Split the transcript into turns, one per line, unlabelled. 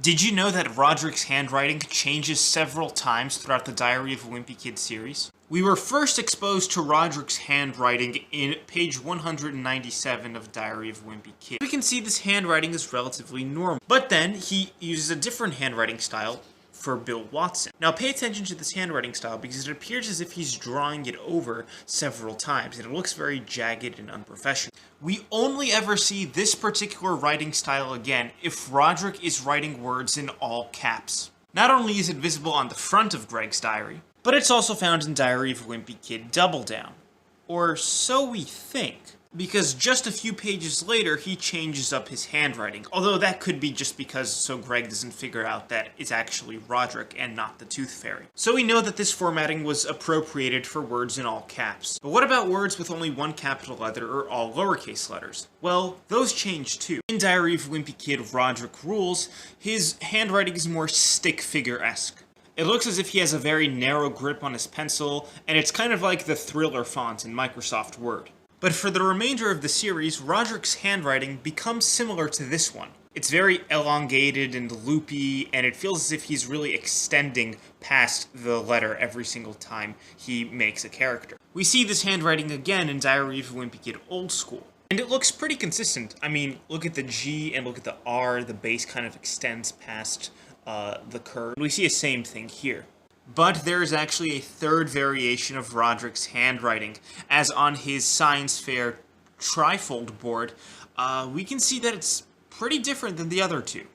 Did you know that Rodrick's handwriting changes several times throughout the Diary of a Wimpy Kid series? We were first exposed to Rodrick's handwriting in page 197 of Diary of a Wimpy Kid. We can see this handwriting is relatively normal, but then he uses a different handwriting style for Bill Watson. Now pay attention to this handwriting style because it appears as if he's drawing it over several times, and it looks very jagged and unprofessional. We only ever see this particular writing style again if Rodrick is writing words in all caps. Not only is it visible on the front of Greg's diary, but it's also found in Diary of a Wimpy Kid Double Down. Or so we think. Because just a few pages later, he changes up his handwriting. Although that could be just because so Greg doesn't figure out that it's actually Rodrick and not the Tooth Fairy. So we know that this formatting was appropriated for words in all caps. But what about words with only one capital letter or all lowercase letters? Well, those change too. In Diary of a Wimpy Kid Rodrick Rules, his handwriting is more stick figure-esque. It looks as if he has a very narrow grip on his pencil, and it's kind of like the Thriller font in Microsoft Word. But for the remainder of the series, Rodrick's handwriting becomes similar to this one. It's very elongated and loopy, and it feels as if he's really extending past the letter every single time he makes a character. We see this handwriting again in Diary of a Wimpy Kid Old School. And it looks pretty consistent. I mean, look at the G and look at the R, the base kind of extends past the curve. We see the same thing here. But there is actually a third variation of Rodrick's handwriting, as on his science fair trifold board, we can see that it's pretty different than the other two.